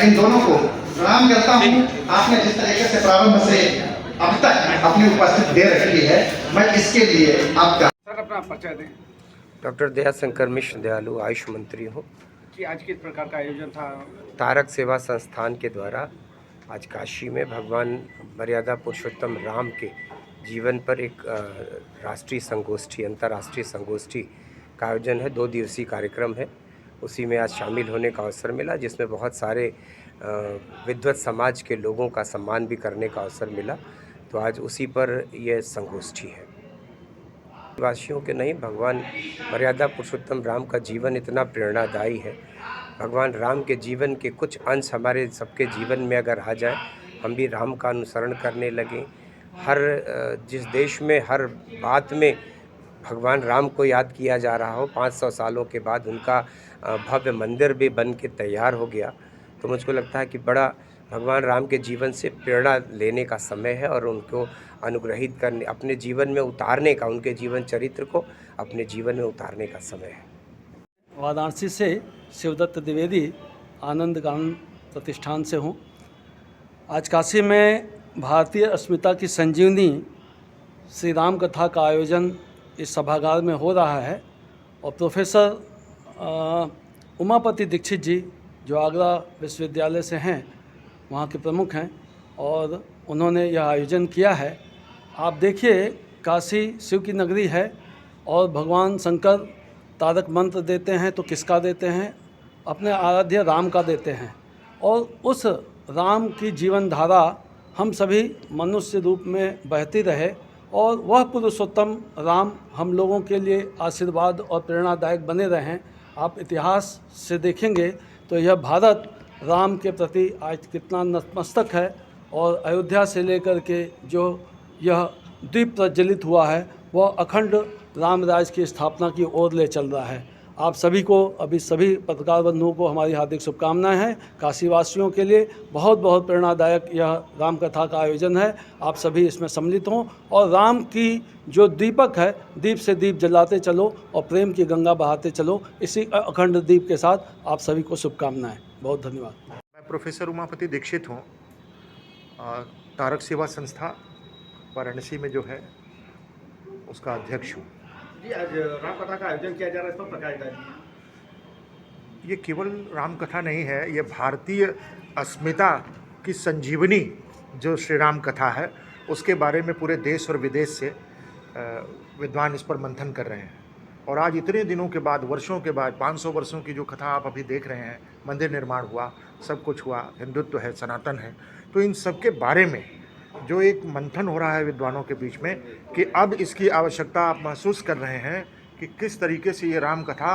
मैं इन दोनों को प्रणाम करता हूँ। आपने जिस तरीके से प्रारंभ से अब तक अपनी उपस्थिति दे रखी है, मैं इसके लिए आपका। सर अपना परिचय दें डॉक्टर दयाशंकर मिश्र दयालु आयुष मंत्री हूँ। कि आज किस प्रकार का आयोजन था। तारक सेवा संस्थान के द्वारा आज काशी में भगवान मर्यादा पुरुषोत्तम राम के जीवन पर एक राष्ट्रीय संगोष्ठी, अंतर्राष्ट्रीय संगोष्ठी का आयोजन है। 2 दिवसीय कार्यक्रम है। उसी में आज शामिल होने का अवसर मिला, जिसमें बहुत सारे विद्वत समाज के लोगों का सम्मान भी करने का अवसर मिला। तो आज उसी पर यह संगोष्ठी है। वासियों के नहीं, भगवान मर्यादा पुरुषोत्तम राम का जीवन इतना प्रेरणादायी है। भगवान राम के जीवन के कुछ अंश हमारे सबके जीवन में अगर आ जाए, हम भी राम का अनुसरण करने लगें। जिस देश में हर बात में भगवान राम को याद किया जा रहा हो, 500 सालों के बाद उनका भव्य मंदिर भी बन के तैयार हो गया, तो मुझको लगता है कि बड़ा भगवान राम के जीवन से प्रेरणा लेने का समय है और उनको अनुग्रहित करने, अपने जीवन में उतारने का, उनके जीवन चरित्र को अपने जीवन में उतारने का समय है। वाराणसी से शिवदत्त द्विवेदी आनंद गान प्रतिष्ठान से हूँ। आज काशी में भारतीय अस्मिता की संजीवनी श्री राम कथा का आयोजन इस सभागार में हो रहा है और प्रोफेसर उमापति दीक्षित जी, जो आगरा विश्वविद्यालय से हैं, वहाँ के प्रमुख हैं और उन्होंने यह आयोजन किया है। आप देखिए, काशी शिव की नगरी है और भगवान शंकर तारक मंत्र देते हैं तो किसका देते हैं? अपने आराध्य राम का देते हैं। और उस राम की जीवन धारा हम सभी मनुष्य रूप में बहती रहे और वह पुरुषोत्तम राम हम लोगों के लिए आशीर्वाद और प्रेरणादायक बने रहें। आप इतिहास से देखेंगे तो यह भारत राम के प्रति आज कितना नतमस्तक है और अयोध्या से लेकर के जो यह द्वीप प्रज्वलित हुआ है, वह अखंड राम राज्य की स्थापना की ओर ले चल रहा है। आप सभी को, अभी सभी पत्रकार बंधुओं को हमारी हार्दिक शुभकामनाएं हैं। काशीवासियों के लिए बहुत बहुत प्रेरणादायक यह राम कथा का आयोजन है। आप सभी इसमें सम्मिलित हों और राम की जो दीपक है, दीप से दीप जलाते चलो और प्रेम की गंगा बहाते चलो। इसी अखंड दीप के साथ आप सभी को शुभकामनाएं। बहुत धन्यवाद। मैं प्रोफेसर उमापति दीक्षित हूँ। तारक सेवा संस्था वाराणसी में जो है उसका अध्यक्ष हूँ। जी, आज राम कथा का आयोजन किया जा रहा है, इस पर प्रकाश डालिए। ये केवल राम कथा नहीं है, ये भारतीय अस्मिता की संजीवनी जो श्री राम कथा है, उसके बारे में पूरे देश और विदेश से विद्वान इस पर मंथन कर रहे हैं। और आज इतने दिनों के बाद, वर्षों के बाद, 500 वर्षों की जो कथा आप अभी देख रहे हैं, मंदिर निर्माण हुआ, सब कुछ हुआ, हिंदुत्व है, सनातन है, तो इन सब के बारे में जो एक मंथन हो रहा है विद्वानों के बीच में कि अब इसकी आवश्यकता आप महसूस कर रहे हैं कि किस तरीके से ये राम कथा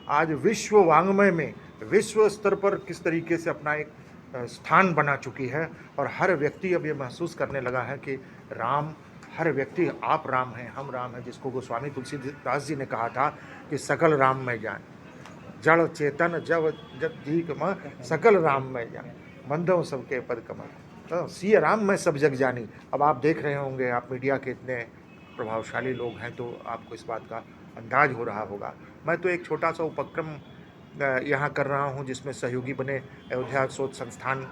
आज विश्व वाङ्मय में, विश्व स्तर पर किस तरीके से अपना एक स्थान बना चुकी है। और हर व्यक्ति अब ये महसूस करने लगा है कि राम, हर व्यक्ति, आप राम हैं, हम राम हैं, जिसको गोस्वामी तुलसीदास जी ने कहा था कि सकल राम में जान, जड़ चेतन जब जब दीक म सकल राम में जान, बंधो सबके पद कमल, तो सिय राम में सब जग जानी। अब आप देख रहे होंगे, आप मीडिया के इतने प्रभावशाली लोग हैं, तो आपको इस बात का अंदाज हो रहा होगा। मैं तो एक छोटा सा उपक्रम यहाँ कर रहा हूँ, जिसमें सहयोगी बने अयोध्या शोध संस्थान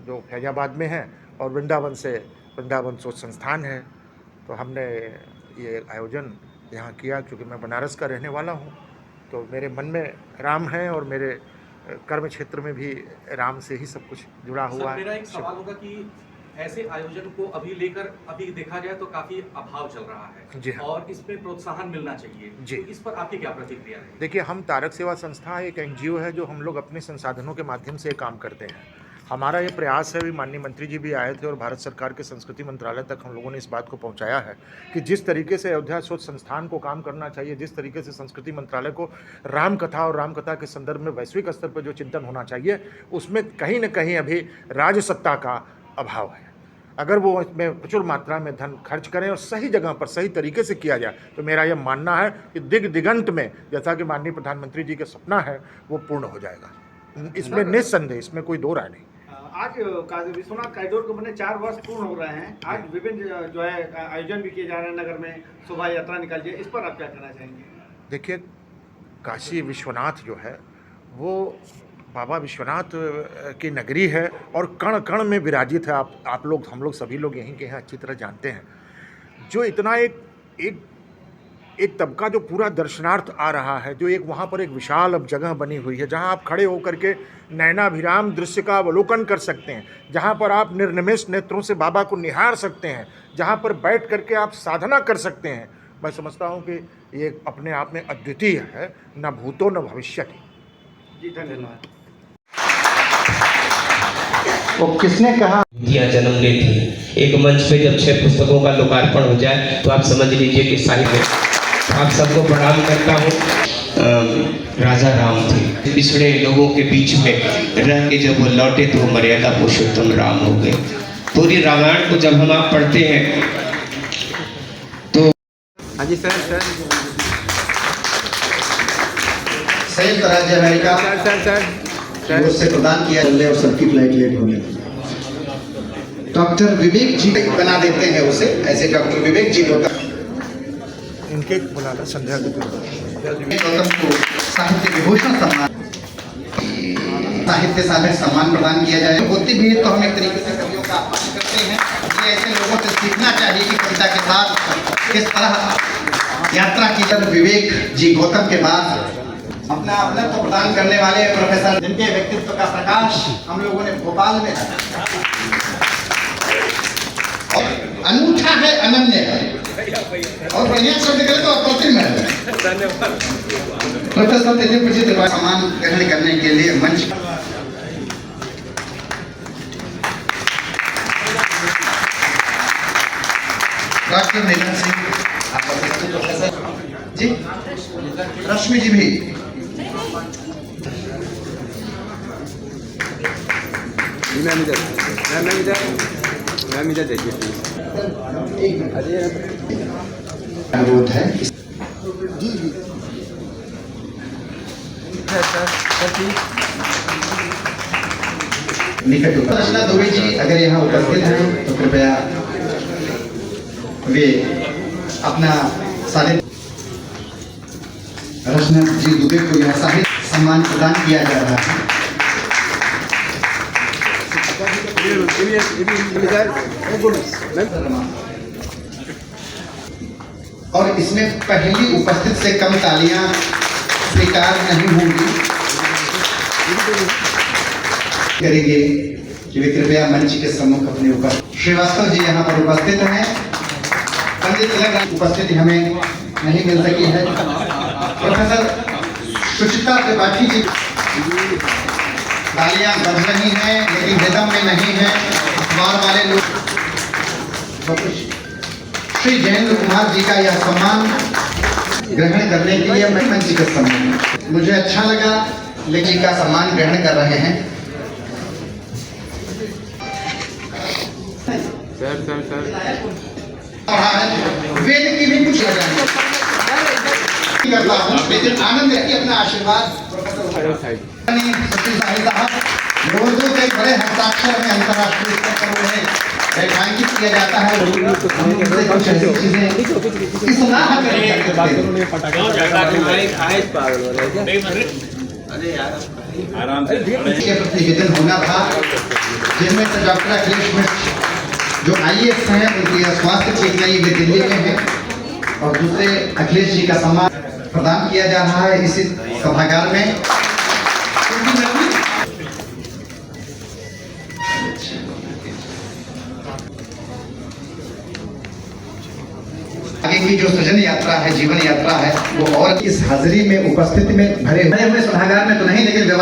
जो फैजाबाद में है और वृंदावन से वृंदावन शोध संस्थान है। तो हमने ये आयोजन यहाँ किया क्योंकि मैं बनारस का रहने वाला हूँ, तो मेरे मन में राम है और मेरे कर्म क्षेत्र में भी राम से ही सब कुछ जुड़ा हुआ है। मेरा एक सवाल होगा कि ऐसे आयोजन को अभी लेकर, अभी देखा जाए तो काफी अभाव चल रहा है जी हाँ। और इसमें प्रोत्साहन मिलना चाहिए जी। तो इस पर आपकी क्या प्रतिक्रिया है? देखिए, हम तारक सेवा संस्था एक NGO है जो हम लोग अपने संसाधनों के माध्यम से काम करते हैं। हमारा ये प्रयास है, भी माननीय मंत्री जी भी आए थे और भारत सरकार के संस्कृति मंत्रालय तक हम लोगों ने इस बात को पहुंचाया है कि जिस तरीके से अयोध्या शोध संस्थान को काम करना चाहिए, जिस तरीके से संस्कृति मंत्रालय को राम कथा और राम कथा के संदर्भ में वैश्विक स्तर पर जो चिंतन होना चाहिए, उसमें कहीं न कहीं अभी राजसत्ता का अभाव है। अगर वो इसमें प्रचुर मात्रा में धन खर्च करें और सही जगह पर सही तरीके से किया जाए, तो मेरा यह मानना है कि दिगंत में, जैसा कि माननीय प्रधानमंत्री जी का सपना है, वो पूर्ण हो जाएगा। इसमें निस्संदेह, इसमें कोई दो राय नहीं। आज विश्वनाथ कॉरिडोर को बने 4 वर्ष पूर्ण हो रहे हैं। आज विभिन्न जो है आयोजन भी किए जा रहे हैं, नगर में शोभा यात्रा निकाली है, इस पर आप क्या कहना चाहेंगे? देखिए, काशी विश्वनाथ जो है वो बाबा विश्वनाथ की नगरी है और कण कण में विराजित है। आप लोग, हम लोग, सभी लोग यहीं के हैं, अच्छी तरह जानते हैं। जो इतना एक तबका जो पूरा दर्शनार्थ आ रहा है, जो एक वहाँ पर एक विशाल अब जगह बनी हुई है जहाँ आप खड़े होकर के नैनाभिराम दृश्य का अवलोकन कर सकते हैं, जहाँ पर आप निर्निमेष नेत्रों से बाबा को निहार सकते हैं, जहाँ पर बैठ करके आप साधना कर सकते हैं। मैं समझता हूँ कि ये अपने आप में अद्वितीय है, न भूतो न भविष्यति। जी धन्यवाद। वो किसने कहा दिया जन्म लेती। एक मंच पे जब 6 पुस्तकों का लोकार्पण हो जाए तो आप समझ लीजिए कि साहित्य। आप सबको प्रणाम करता हूँ। राजा राम थे, पिछड़े लोगों के बीच में रह के जब वो लौटे तो मर्यादा पुरुषोत्तम राम हो गए। पूरी रामायण को जब हम आप पढ़ते हैं तो हाँ जी सर। संयुक्त राज्य अमेरिका ओर से प्रदान किया और सबकी फ्लाइट लेट हो गई। डॉक्टर विवेक जी बना देते हैं उसे, ऐसे डॉक्टर विवेक जी होता इनके बुलाना संध्या गौतम को साहित्य विभूषण सम्मान, साहित्य साधक सम्मान प्रदान किया जाए। होती भी है तो हम एक तरीके से कवियों का आह्वान करते हैं कि ऐसे लोगों से सीखना चाहिए कि कविता के साथ किस तरह यात्रा की। विवेक जी गौतम के बाद अपना अपनत्व प्रदान करने वाले प्रोफेसर, जिनके व्यक्तित्व का प्रकाश हम लोगों ने भोपाल में और अनूठा है, अनन्य है और बढ़िया शब्द करें तो अप्रतिम है। प्रोफेसर तेजस्वी जी सम्मान ग्रहण करने के लिए मंच डॉक्टर नीलम सिंह प्रोफेसर जी, रश्मि जी भी अनुरोध है। निकट रचना दुबे जी अगर यहाँ उपस्थित हैं तो कृपया वे अपना साहित्य, रचना जी दुबे को यह साहित्य सम्मान प्रदान किया जा रहा है। और इसमें पहली उपस्थित से कम तालियां स्वीकार नहीं होंगी। करेंगे कि वे कृपया मंच के सम्मुख अपने ऊपर। श्रीवास्तव जी यहाँ पर उपस्थित हैं। पंडित तिलक उपस्थिति हमें नहीं मिल सकी है। प्रोफेसर सुचिता त्रिपाठी जी, तालियां बज रही हैं लेकिन रिदम में नहीं है। अखबार वाले लोग, श्री जयेंद्र कुमार जी का यह सम्मान ग्रहण करने के लिए मैं मंच का सम्मान, मुझे अच्छा लगा लेकिन का सम्मान ग्रहण कर रहे हैं। सर वेद की भी कुछ लगाएंगे करता हूँ, लेकिन आनंद रखिए अपना आशीर्वाद। रोज के बड़े हस्ताक्षर में अंतर्राष्ट्रीय स्तर पर उन्हें रेखांकित किया जाता है। कुछ ऐसी चीजें की सलाह के प्रति निवेदन होना था, जिनमें से डॉक्टर अखिलेश मिश्र जो IAS हैं, उनकी स्वास्थ्य ठीक नहीं, वे दिल्ली में हैं और दूसरे अखिलेश जी का सम्मान प्रदान किया जा रहा है इसी सभागार में। आगे की जो सृजन यात्रा है, जीवन यात्रा है, वो और इस हाजिरी में उपस्थिति में भरे हुए सभागार में तो नहीं, लेकिन